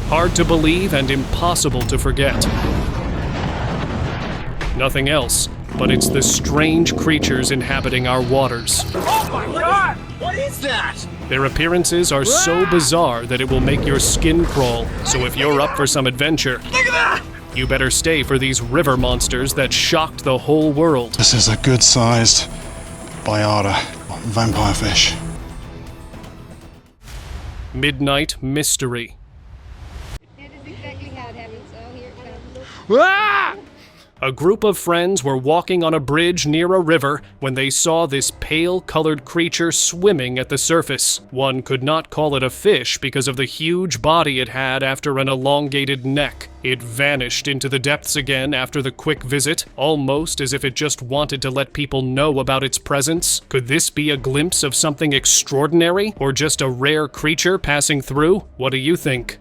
Hard to believe and impossible to forget. Nothing else, but it's the strange creatures inhabiting our waters. Oh my god! What is that? Their appearances are so bizarre that it will make your skin crawl, so if you're up for some adventure, Look at that! you better stay for these river monsters that shocked the whole world. This is a good-sized biota, vampire fish. Midnight Mystery. That is exactly how it happens. Oh, here it comes. A group of friends were walking on a bridge near a river when they saw this pale-colored creature swimming at the surface. One could not call it a fish because of the huge body it had after an elongated neck. It vanished into the depths again after the quick visit, almost as if it just wanted to let people know about its presence. Could this be a glimpse of something extraordinary, or just a rare creature passing through? What do you think?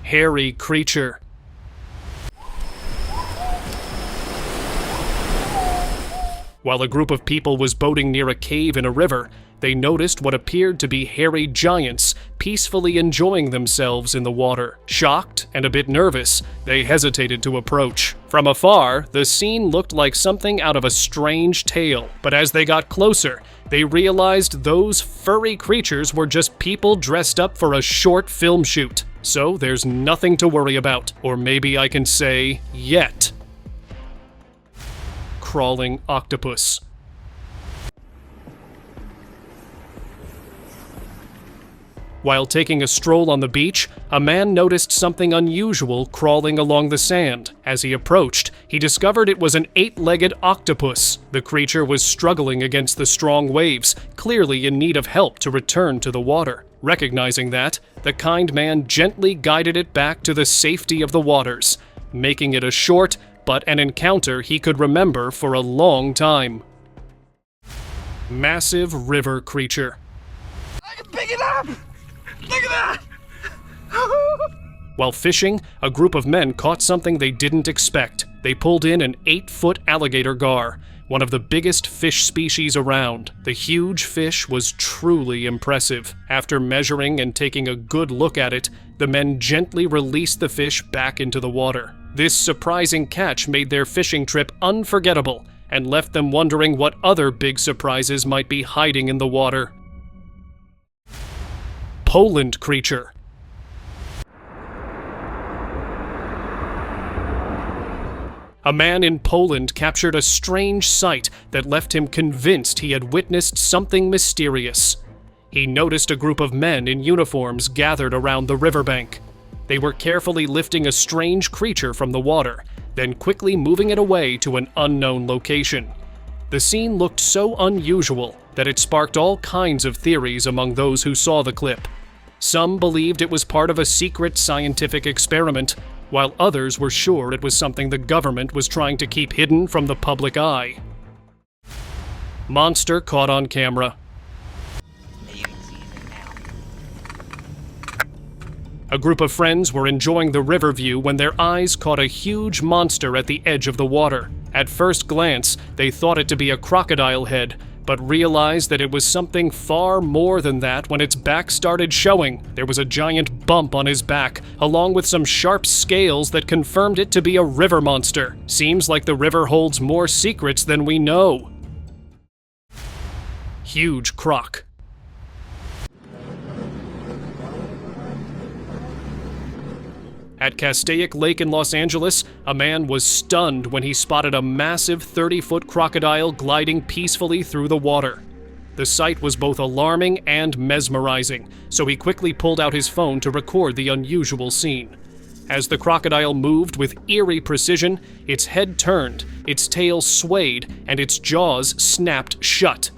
Hairy creature. While a group of people was boating near a cave in a river, they noticed what appeared to be hairy giants peacefully enjoying themselves in the water. Shocked and a bit nervous, they hesitated to approach. From afar, the scene looked like something out of a strange tale, but as they got closer, they realized those furry creatures were just people dressed up for a short film shoot. So there's nothing to worry about, or maybe I can say, yet. Crawling octopus. While taking a stroll on the beach, a man noticed something unusual crawling along the sand. As he approached, he discovered it was an 8-legged octopus. The creature was struggling against the strong waves, clearly in need of help to return to the water. Recognizing that, the kind man gently guided it back to the safety of the waters, making it a short but an encounter he could remember for a long time. Massive river creature. I can pick it up! Look at that! While fishing, a group of men caught something they didn't expect. They pulled in an 8-foot alligator gar, one of the biggest fish species around. The huge fish was truly impressive. After measuring and taking a good look at it, the men gently released the fish back into the water. This surprising catch made their fishing trip unforgettable and left them wondering what other big surprises might be hiding in the water. Poland creature. A man in Poland captured a strange sight that left him convinced he had witnessed something mysterious. He noticed a group of men in uniforms gathered around the riverbank. They were carefully lifting a strange creature from the water, then quickly moving it away to an unknown location. The scene looked so unusual that it sparked all kinds of theories among those who saw the clip. Some believed it was part of a secret scientific experiment, while others were sure it was something the government was trying to keep hidden from the public eye. Monster caught on camera. A group of friends were enjoying the river view when their eyes caught a huge monster at the edge of the water. At first glance, they thought it to be a crocodile head, but realized that it was something far more than that when its back started showing. There was a giant bump on his back, along with some sharp scales that confirmed it to be a river monster. Seems like the river holds more secrets than we know. Huge croc. At Castaic Lake in Los Angeles, a man was stunned when he spotted a massive 30-foot crocodile gliding peacefully through the water. The sight was both alarming and mesmerizing, so he quickly pulled out his phone to record the unusual scene. As the crocodile moved with eerie precision, its head turned, its tail swayed, and its jaws snapped shut.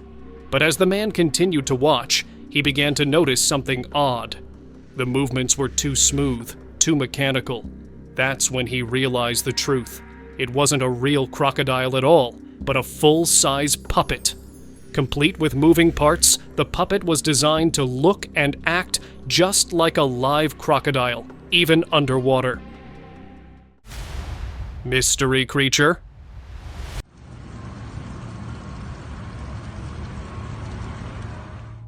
But as the man continued to watch, he began to notice something odd. The movements were too smooth, too mechanical. That's when he realized the truth. It wasn't a real crocodile at all, but a full-size puppet. Complete with moving parts, the puppet was designed to look and act just like a live crocodile, even underwater. Mystery creature.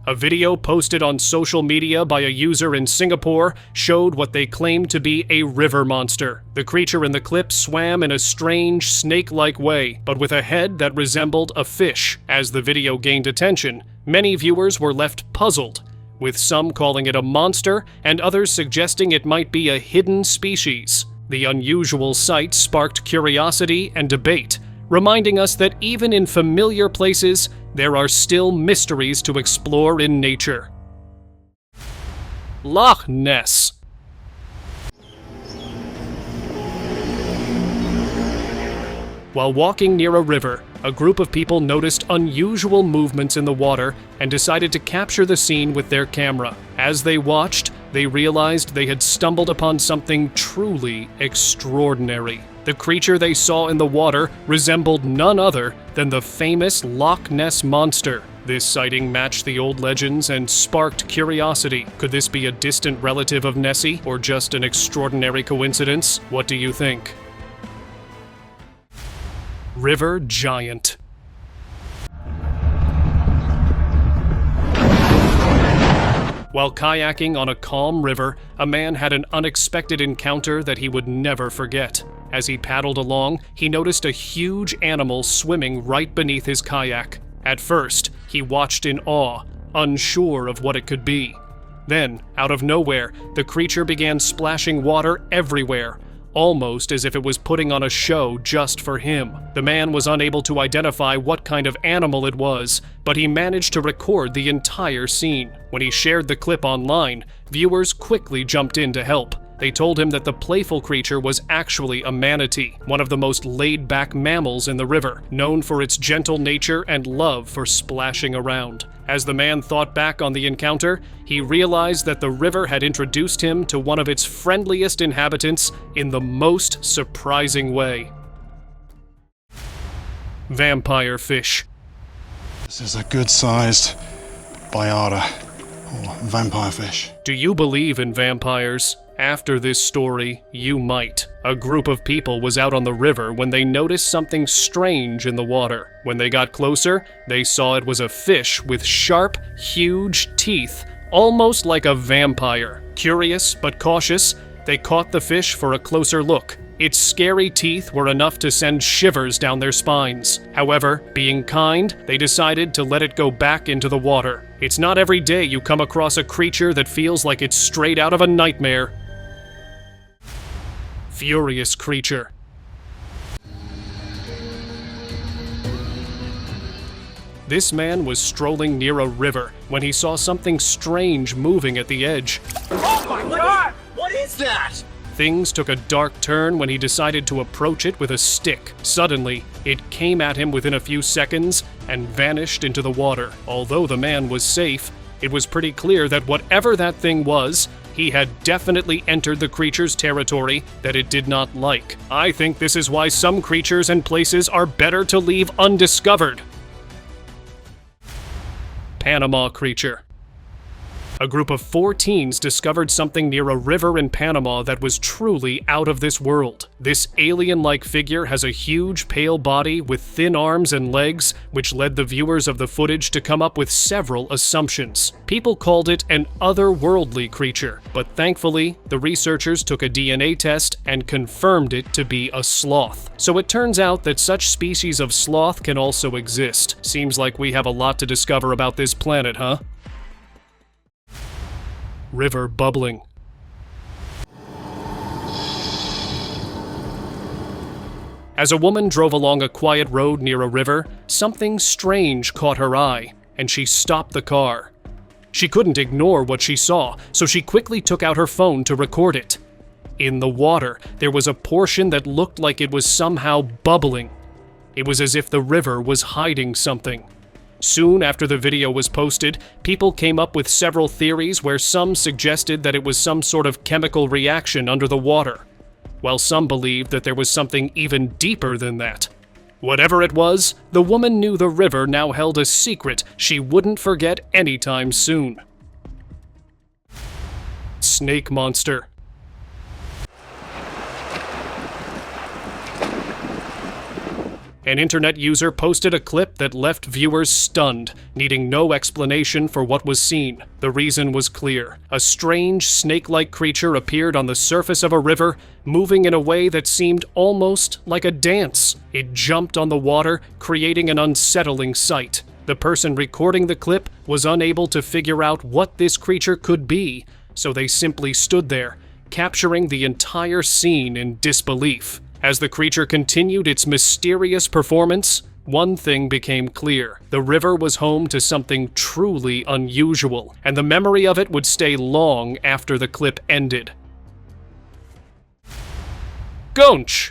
A video posted on social media by a user in Singapore showed what they claimed to be a river monster. The creature in the clip swam in a strange, snake-like way, but with a head that resembled a fish. As the video gained attention, many viewers were left puzzled, with some calling it a monster and others suggesting it might be a hidden species. The unusual sight sparked curiosity and debate, reminding us that even in familiar places, there are still mysteries to explore in nature. Loch Ness. While walking near a river, a group of people noticed unusual movements in the water and decided to capture the scene with their camera. As they watched, they realized they had stumbled upon something truly extraordinary. The creature they saw in the water resembled none other than the famous Loch Ness Monster. This sighting matched the old legends and sparked curiosity. Could this be a distant relative of Nessie, or just an extraordinary coincidence? What do you think? River Giant. While kayaking on a calm river, a man had an unexpected encounter that he would never forget. As he paddled along, he noticed a huge animal swimming right beneath his kayak. At first, he watched in awe, unsure of what it could be. Then, out of nowhere, the creature began splashing water everywhere, almost as if it was putting on a show just for him. The man was unable to identify what kind of animal it was, but he managed to record the entire scene. When he shared the clip online, viewers quickly jumped in to help. They told him that the playful creature was actually a manatee, one of the most laid-back mammals in the river, known for its gentle nature and love for splashing around. As the man thought back on the encounter, he realized that the river had introduced him to one of its friendliest inhabitants in the most surprising way. Vampire fish. This is a good-sized biota, or vampire fish. Do you believe in vampires? After this story, you might. A group of people was out on the river when they noticed something strange in the water. When they got closer, they saw it was a fish with sharp, huge teeth, almost like a vampire. Curious but cautious, they caught the fish for a closer look. Its scary teeth were enough to send shivers down their spines. However, being kind, they decided to let it go back into the water. It's not every day you come across a creature that feels like it's straight out of a nightmare. Furious creature. This man was strolling near a river when he saw something strange moving at the edge. Oh my God! What is that? Things took a dark turn when he decided to approach it with a stick. Suddenly, it came at him within a few seconds and vanished into the water. Although the man was safe, it was pretty clear that whatever that thing was, he had definitely entered the creature's territory that it did not like. I think this is why some creatures and places are better to leave undiscovered. Panama creature. A group of 4 teens discovered something near a river in Panama that was truly out of this world. This alien-like figure has a huge pale body with thin arms and legs, which led the viewers of the footage to come up with several assumptions. People called it an otherworldly creature, but thankfully, the researchers took a DNA test and confirmed it to be a sloth. So it turns out that such species of sloth can also exist. Seems like we have a lot to discover about this planet, huh? River bubbling. As a woman drove along a quiet road near a river, something strange caught her eye, and she stopped the car. She couldn't ignore what she saw, so she quickly took out her phone to record it. In the water, there was a portion that looked like it was somehow bubbling. It was as if the river was hiding something. Soon after the video was posted, people came up with several theories where some suggested that it was some sort of chemical reaction under the water, while some believed that there was something even deeper than that. Whatever it was, the woman knew the river now held a secret she wouldn't forget anytime soon. Snake monster. An internet user posted a clip that left viewers stunned, needing no explanation for what was seen. The reason was clear. A strange, snake-like creature appeared on the surface of a river, moving in a way that seemed almost like a dance. It jumped on the water, creating an unsettling sight. The person recording the clip was unable to figure out what this creature could be, so they simply stood there, capturing the entire scene in disbelief. As the creature continued its mysterious performance, one thing became clear. The river was home to something truly unusual, and the memory of it would stay long after the clip ended. Goonch!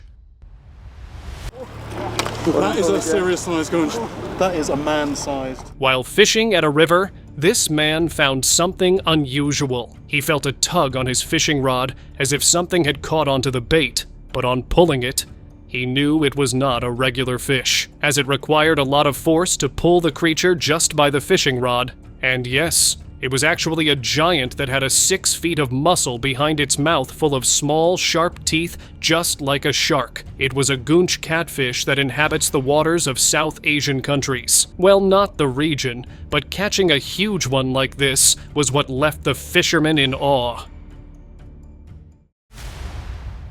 That is a serious-sized goonch. That is a man-sized. While fishing at a river, this man found something unusual. He felt a tug on his fishing rod, as if something had caught onto the bait. But on pulling it, he knew it was not a regular fish, as it required a lot of force to pull the creature just by the fishing rod. And yes, it was actually a giant that had 6 feet of muscle behind its mouth full of small, sharp teeth just like a shark. It was a goonch catfish that inhabits the waters of South Asian countries. Well, not the region, but catching a huge one like this was what left the fishermen in awe.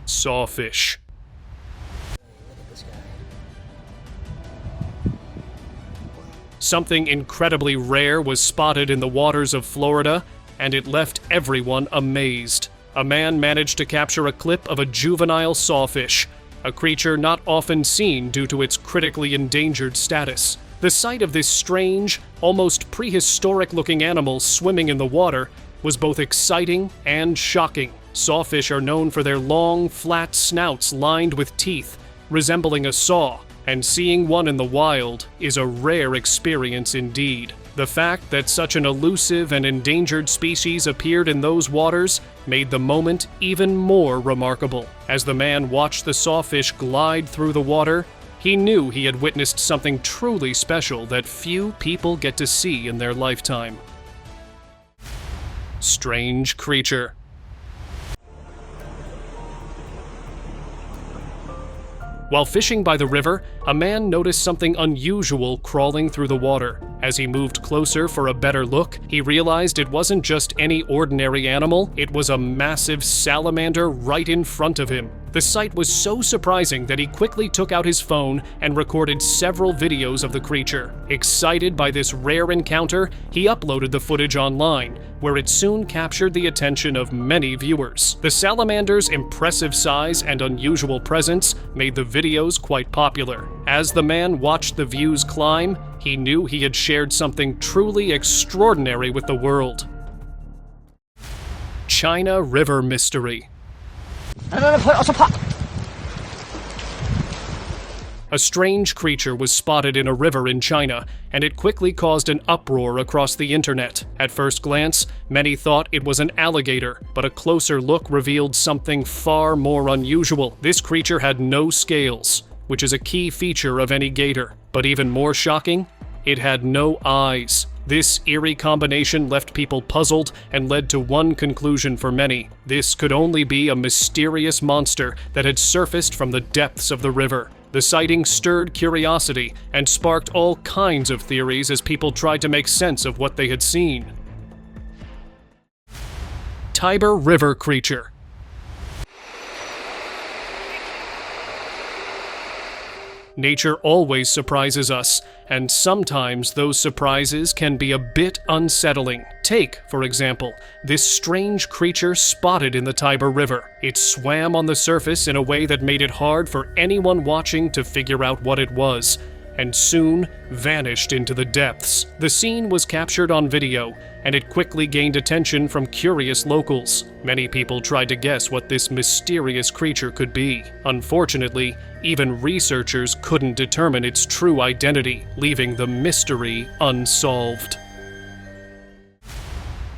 Sawfish. Something incredibly rare was spotted in the waters of Florida, and it left everyone amazed. A man managed to capture a clip of a juvenile sawfish, a creature not often seen due to its critically endangered status. The sight of this strange, almost prehistoric-looking animal swimming in the water was both exciting and shocking. Sawfish are known for their long, flat snouts lined with teeth, resembling a saw, and seeing one in the wild is a rare experience indeed. The fact that such an elusive and endangered species appeared in those waters made the moment even more remarkable. As the man watched the sawfish glide through the water, he knew he had witnessed something truly special that few people get to see in their lifetime. Strange creature. While fishing by the river, a man noticed something unusual crawling through the water. As he moved closer for a better look, he realized it wasn't just any ordinary animal, it was a massive salamander right in front of him. The sight was so surprising that he quickly took out his phone and recorded several videos of the creature. Excited by this rare encounter, he uploaded the footage online, where it soon captured the attention of many viewers. The salamander's impressive size and unusual presence made the videos quite popular. As the man watched the views climb, he knew he had shared something truly extraordinary with the world. China River Mystery. A strange creature was spotted in a river in China, and it quickly caused an uproar across the internet. At first glance, many thought it was an alligator, but a closer look revealed something far more unusual. This creature had no scales, which is a key feature of any gator. But even more shocking, it had no eyes. This eerie combination left people puzzled and led to one conclusion for many. This could only be a mysterious monster that had surfaced from the depths of the river. The sighting stirred curiosity and sparked all kinds of theories as people tried to make sense of what they had seen. Tiber River Creature. Nature always surprises us, and sometimes those surprises can be a bit unsettling. Take, for example, this strange creature spotted in the Tiber River. It swam on the surface in a way that made it hard for anyone watching to figure out what it was, and soon vanished into the depths. The scene was captured on video, and it quickly gained attention from curious locals. Many people tried to guess what this mysterious creature could be. Unfortunately, even researchers couldn't determine its true identity, leaving the mystery unsolved.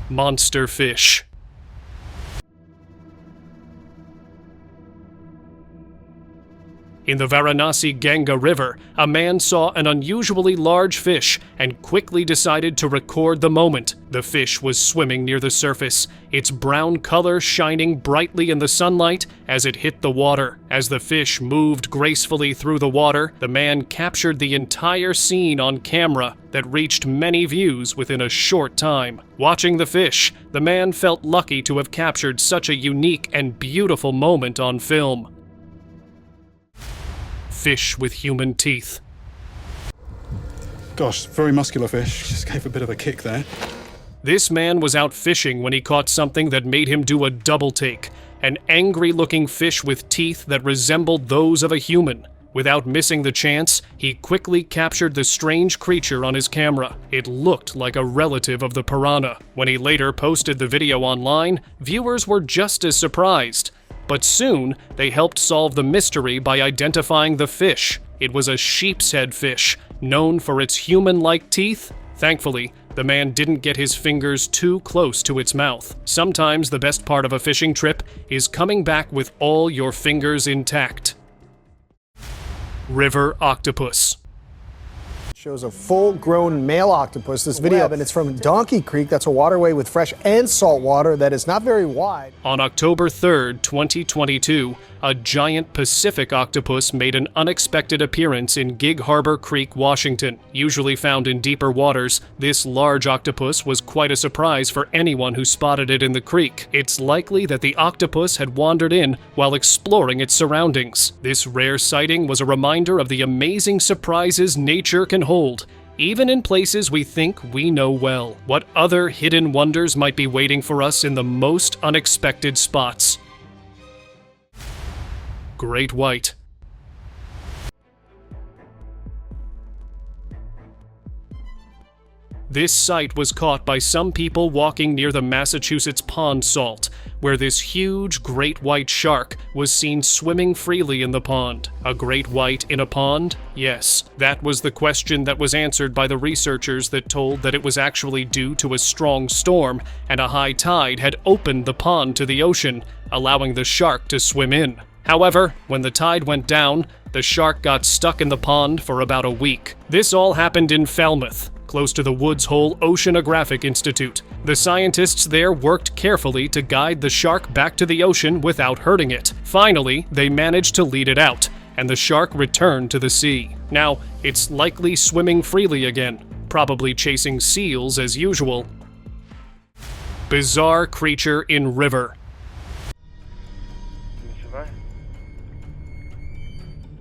Monster fish. In the Varanasi Ganga River, a man saw an unusually large fish and quickly decided to record the moment. The fish was swimming near the surface, its brown color shining brightly in the sunlight as it hit the water. As the fish moved gracefully through the water, the man captured the entire scene on camera that reached many views within a short time. Watching the fish, the man felt lucky to have captured such a unique and beautiful moment on film. Fish with human teeth. Gosh, very muscular fish. Just gave a bit of a kick there. This man was out fishing when he caught something that made him do a double take. An angry-looking fish with teeth that resembled those of a human. Without missing the chance, he quickly captured the strange creature on his camera. It looked like a relative of the piranha. When he later posted the video online, viewers were just as surprised. But soon, they helped solve the mystery by identifying the fish. It was a sheep's head fish, known for its human-like teeth. Thankfully, the man didn't get his fingers too close to its mouth. Sometimes the best part of a fishing trip is coming back with all your fingers intact. River octopus. Shows a full-grown male octopus. This video, and it's from Donkey Creek. That's a waterway with fresh and salt water that is not very wide. On October 3rd, 2022, a giant Pacific octopus made an unexpected appearance in Gig Harbor Creek, Washington. Usually found in deeper waters, this large octopus was quite a surprise for anyone who spotted it in the creek. It's likely that the octopus had wandered in while exploring its surroundings. This rare sighting was a reminder of the amazing surprises nature can hold, even in places we think we know well. What other hidden wonders might be waiting for us in the most unexpected spots? Great white. This sight was caught by some people walking near the Massachusetts pond salt, where this huge great white shark was seen swimming freely in the pond. A great white in a pond? Yes, that was the question that was answered by the researchers that told that it was actually due to a strong storm and a high tide had opened the pond to the ocean, allowing the shark to swim in. However, when the tide went down, the shark got stuck in the pond for about a week. This all happened in Falmouth, close to the Woods Hole Oceanographic Institute. The scientists there worked carefully to guide the shark back to the ocean without hurting it. Finally, they managed to lead it out, and the shark returned to the sea. Now, it's likely swimming freely again, probably chasing seals as usual. Bizarre creature in river.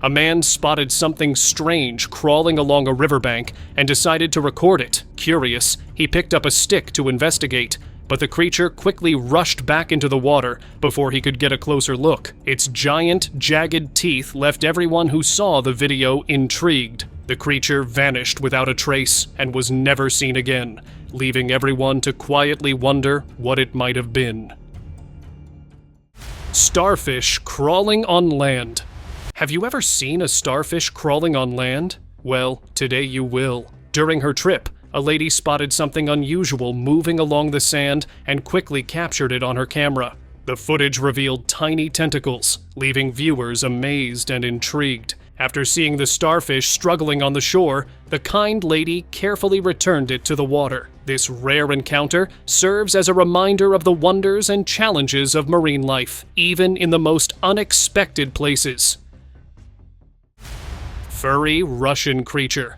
A man spotted something strange crawling along a riverbank and decided to record it. Curious, he picked up a stick to investigate, but the creature quickly rushed back into the water before he could get a closer look. Its giant, jagged teeth left everyone who saw the video intrigued. The creature vanished without a trace and was never seen again, leaving everyone to quietly wonder what it might have been. Starfish crawling on land. Have you ever seen a starfish crawling on land? Well, today you will. During her trip, a lady spotted something unusual moving along the sand and quickly captured it on her camera. The footage revealed tiny tentacles, leaving viewers amazed and intrigued. After seeing the starfish struggling on the shore, the kind lady carefully returned it to the water. This rare encounter serves as a reminder of the wonders and challenges of marine life, even in the most unexpected places. Furry Russian creature.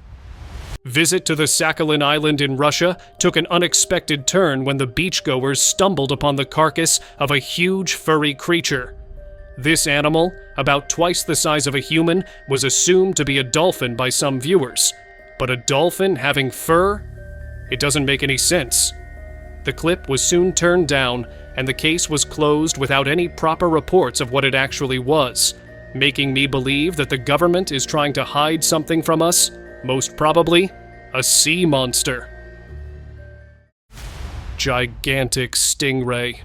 Visit to the Sakhalin Island in Russia took an unexpected turn when the beachgoers stumbled upon the carcass of a huge furry creature. This animal, about twice the size of a human, was assumed to be a dolphin by some viewers. But a dolphin having fur? It doesn't make any sense. The clip was soon turned down, and the case was closed without any proper reports of what it actually was, making me believe that the government is trying to hide something from us, most probably a sea monster. Gigantic stingray.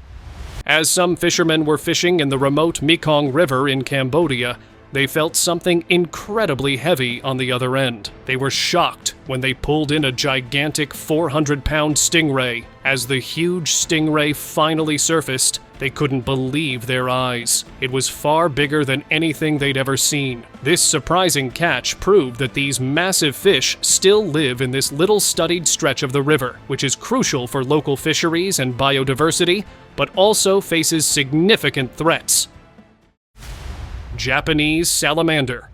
As some fishermen were fishing in the remote Mekong River in Cambodia, they felt something incredibly heavy on the other end. They were shocked when they pulled in a gigantic 400-pound stingray. As the huge stingray finally surfaced, they couldn't believe their eyes. It was far bigger than anything they'd ever seen. This surprising catch proved that these massive fish still live in this little studied stretch of the river, which is crucial for local fisheries and biodiversity, but also faces significant threats. Japanese salamander.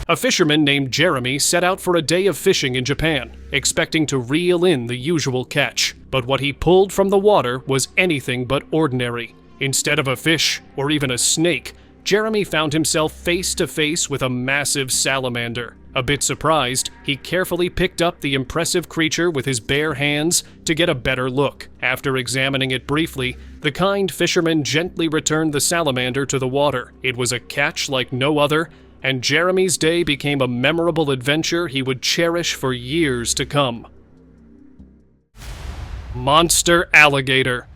A fisherman named Jeremy set out for a day of fishing in Japan, expecting to reel in the usual catch. But what he pulled from the water was anything but ordinary. Instead of a fish, or even a snake, Jeremy found himself face to face with a massive salamander. A bit surprised, he carefully picked up the impressive creature with his bare hands to get a better look. After examining it briefly, the kind fisherman gently returned the salamander to the water. It was a catch like no other, and Jeremy's day became a memorable adventure he would cherish for years to come. Monster alligator.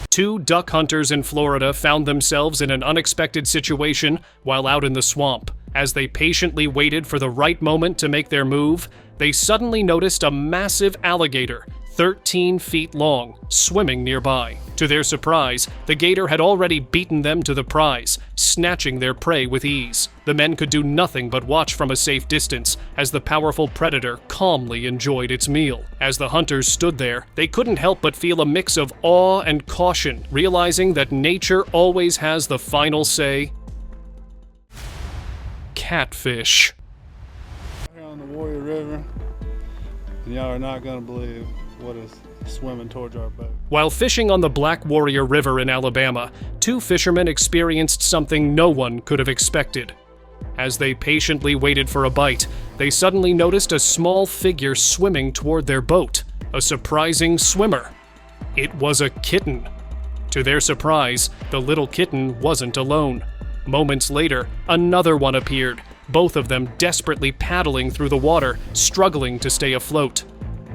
Two duck hunters in Florida found themselves in an unexpected situation while out in the swamp. As they patiently waited for the right moment to make their move, they suddenly noticed a massive alligator, 13 feet long, swimming nearby. To their surprise, the gator had already beaten them to the prize, snatching their prey with ease. The men could do nothing but watch from a safe distance as the powerful predator calmly enjoyed its meal. As the hunters stood there, they couldn't help but feel a mix of awe and caution, realizing that nature always has the final say. Catfish. Here on the Warrior River, and y'all are not gonna believe what is swimming towards our boat. While fishing on the Black Warrior River in Alabama, two fishermen experienced something no one could have expected. As they patiently waited for a bite, they suddenly noticed a small figure swimming toward their boat, a surprising swimmer. It was a kitten. To their surprise, the little kitten wasn't alone. Moments later, another one appeared, both of them desperately paddling through the water, struggling to stay afloat.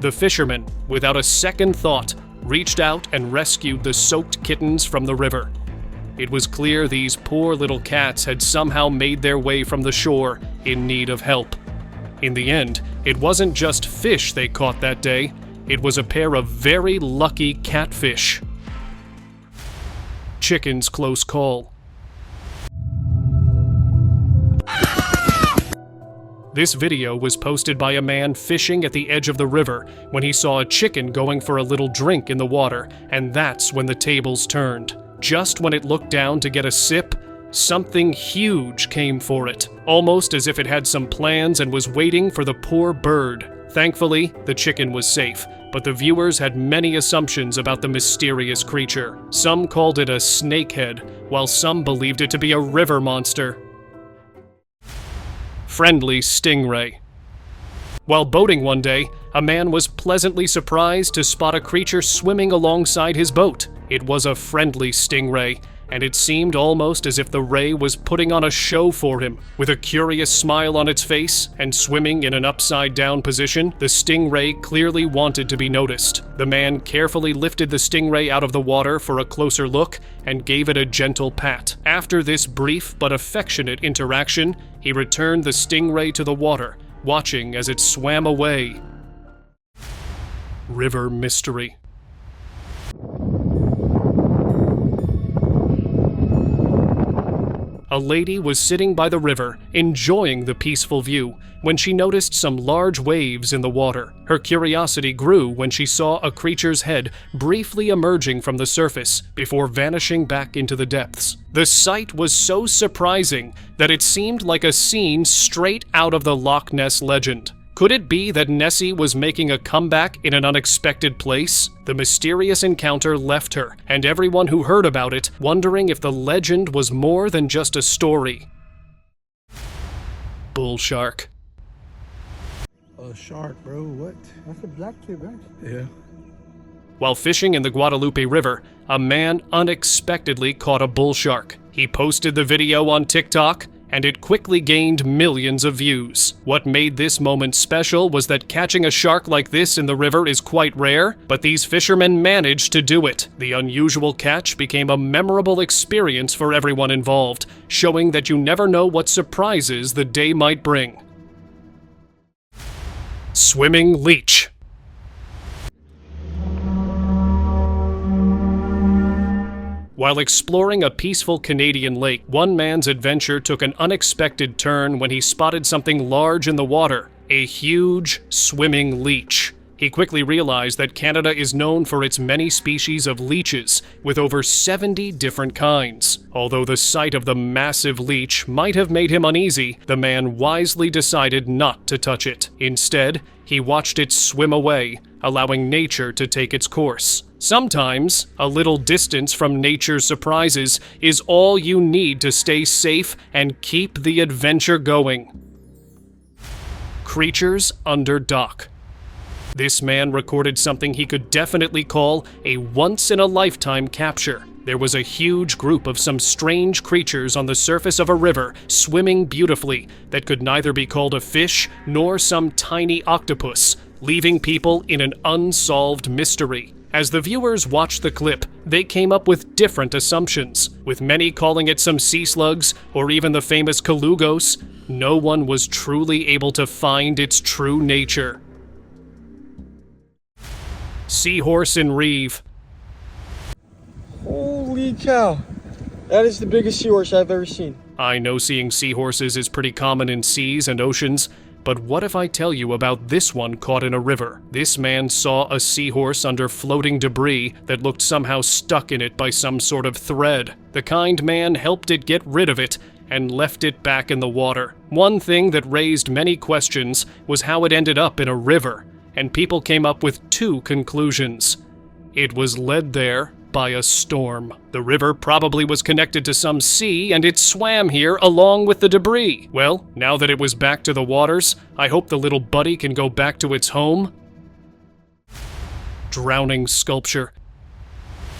The fishermen, without a second thought, reached out and rescued the soaked kittens from the river. It was clear these poor little cats had somehow made their way from the shore in need of help. In the end, it wasn't just fish they caught that day, it was a pair of very lucky catfish. Chicken's close call. This video was posted by a man fishing at the edge of the river when he saw a chicken going for a little drink in the water, and that's when the tables turned. Just when it looked down to get a sip, something huge came for it, almost as if it had some plans and was waiting for the poor bird. Thankfully, the chicken was safe, but the viewers had many assumptions about the mysterious creature. Some called it a snakehead, while some believed it to be a river monster. Friendly stingray. While boating one day, a man was pleasantly surprised to spot a creature swimming alongside his boat. It was a friendly stingray, and it seemed almost as if the ray was putting on a show for him. With a curious smile on its face and swimming in an upside-down position, the stingray clearly wanted to be noticed. The man carefully lifted the stingray out of the water for a closer look and gave it a gentle pat. After this brief but affectionate interaction, he returned the stingray to the water, watching as it swam away. River mystery. A lady was sitting by the river, enjoying the peaceful view, when she noticed some large waves in the water. Her curiosity grew when she saw a creature's head briefly emerging from the surface before vanishing back into the depths. The sight was so surprising that it seemed like a scene straight out of the Loch Ness legend. Could it be that Nessie was making a comeback in an unexpected place? The mysterious encounter left her, and everyone who heard about it wondering if the legend was more than just a story. Bull shark. A shark, bro, what? That's a black kid, right? Yeah. While fishing in the Guadalupe River, a man unexpectedly caught a bull shark. He posted the video on TikTok, and it quickly gained millions of views. What made this moment special was that catching a shark like this in the river is quite rare, but these fishermen managed to do it. The unusual catch became a memorable experience for everyone involved, showing that you never know what surprises the day might bring. Swimming leech. While exploring a peaceful Canadian lake, one man's adventure took an unexpected turn when he spotted something large in the water, a huge swimming leech. He quickly realized that Canada is known for its many species of leeches, with over 70 different kinds. Although the sight of the massive leech might have made him uneasy, the man wisely decided not to touch it. Instead, he watched it swim away, allowing nature to take its course. Sometimes, a little distance from nature's surprises is all you need to stay safe and keep the adventure going. Creatures under dock. This man recorded something he could definitely call a once-in-a-lifetime capture. There was a huge group of some strange creatures on the surface of a river, swimming beautifully, that could neither be called a fish nor some tiny octopus, leaving people in an unsolved mystery. As the viewers watched the clip, they came up with different assumptions, with many calling it some sea slugs or even the famous colugos. No one was truly able to find its true nature. Seahorse in Reeve. Holy cow, that is the biggest seahorse I've ever seen. I know seeing seahorses is pretty common in seas and oceans, but what if I tell you about this one caught in a river? This man saw a seahorse under floating debris that looked somehow stuck in it by some sort of thread. The kind man helped it get rid of it and left it back in the water. One thing that raised many questions was how it ended up in a river, and people came up with two conclusions. It was led there by a storm. The river probably was connected to some sea, and it swam here along with the debris. Well, now that it was back to the waters, I hope the little buddy can go back to its home. Drowning sculpture.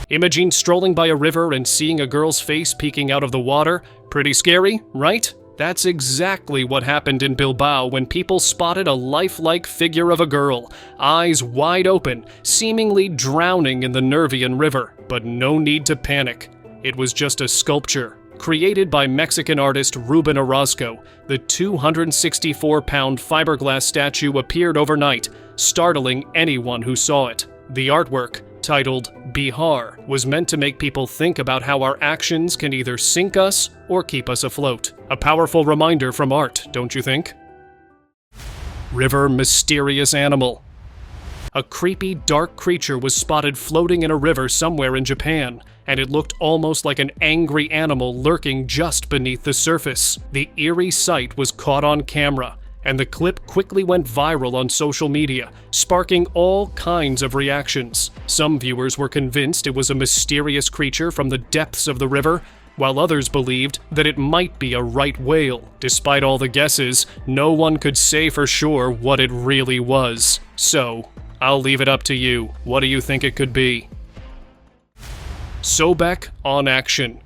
Imagine strolling by a river and seeing a girl's face peeking out of the water. Pretty scary, right? That's exactly what happened in Bilbao when people spotted a lifelike figure of a girl, eyes wide open, seemingly drowning in the Nervion River. But no need to panic. It was just a sculpture. Created by Mexican artist Ruben Orozco, the 264-pound fiberglass statue appeared overnight, startling anyone who saw it. The artwork, titled Bihar, was meant to make people think about how our actions can either sink us or keep us afloat. A powerful reminder from art, don't you think? River mysterious animal. A creepy, dark creature was spotted floating in a river somewhere in Japan, and it looked almost like an angry animal lurking just beneath the surface. The eerie sight was caught on camera, and the clip quickly went viral on social media, sparking all kinds of reactions. Some viewers were convinced it was a mysterious creature from the depths of the river, while others believed that it might be a right whale. Despite all the guesses, no one could say for sure what it really was. So, I'll leave it up to you. What do you think it could be? Sobek on action.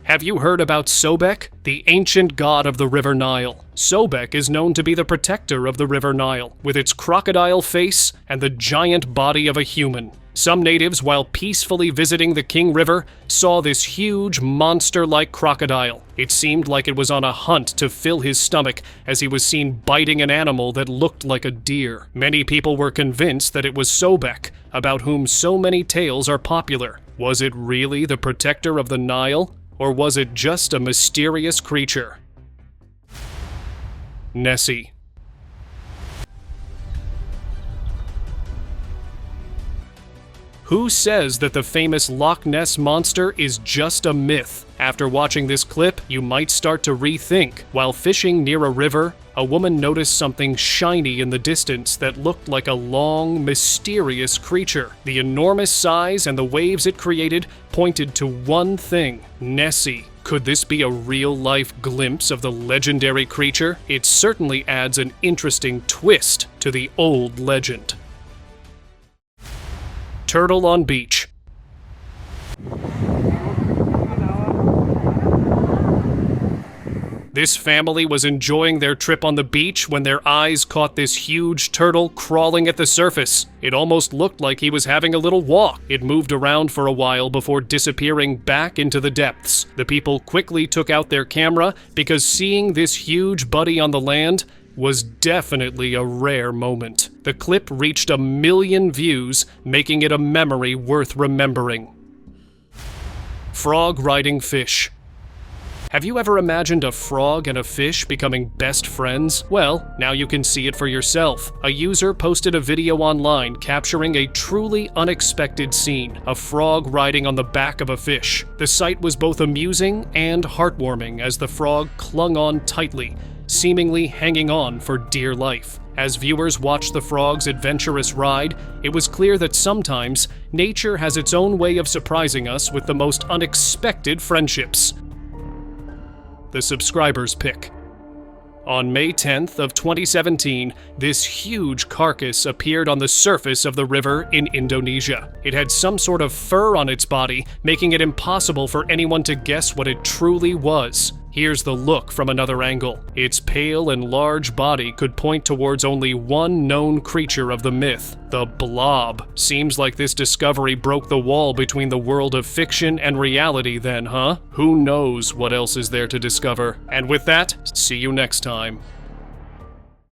Have you heard about Sobek, the ancient god of the River Nile? Sobek is known to be the protector of the River Nile, with its crocodile face and the giant body of a human. Some natives, while peacefully visiting the King River, saw this huge monster-like crocodile. It seemed like it was on a hunt to fill his stomach as he was seen biting an animal that looked like a deer. Many people were convinced that it was Sobek, about whom so many tales are popular. Was it really the protector of the Nile? Or was it just a mysterious creature? Nessie. Who says that the famous Loch Ness Monster is just a myth? After watching this clip, you might start to rethink. While fishing near a river, a woman noticed something shiny in the distance that looked like a long, mysterious creature. The enormous size and the waves it created pointed to one thing: Nessie. Could this be a real-life glimpse of the legendary creature? It certainly adds an interesting twist to the old legend. Turtle on beach. This family was enjoying their trip on the beach when their eyes caught this huge turtle crawling at the surface. It almost looked like he was having a little walk. It moved around for a while before disappearing back into the depths. The people quickly took out their camera because seeing this huge buddy on the land was definitely a rare moment. The clip reached 1 million views, making it a memory worth remembering. Frog riding fish. Have you ever imagined a frog and a fish becoming best friends? Well, now you can see it for yourself. A user posted a video online capturing a truly unexpected scene, a frog riding on the back of a fish. The sight was both amusing and heartwarming as the frog clung on tightly, seemingly hanging on for dear life. As viewers watched the frog's adventurous ride, it was clear that sometimes nature has its own way of surprising us with the most unexpected friendships. The subscriber's pick. On May 10th of 2017, this huge carcass appeared on the surface of the river in Indonesia. It had some sort of fur on its body, making it impossible for anyone to guess what it truly was. Here's the look from another angle. Its pale and large body could point towards only one known creature of the myth, the Blob. Seems like this discovery broke the wall between the world of fiction and reality then, huh? Who knows what else is there to discover? And with that, see you next time.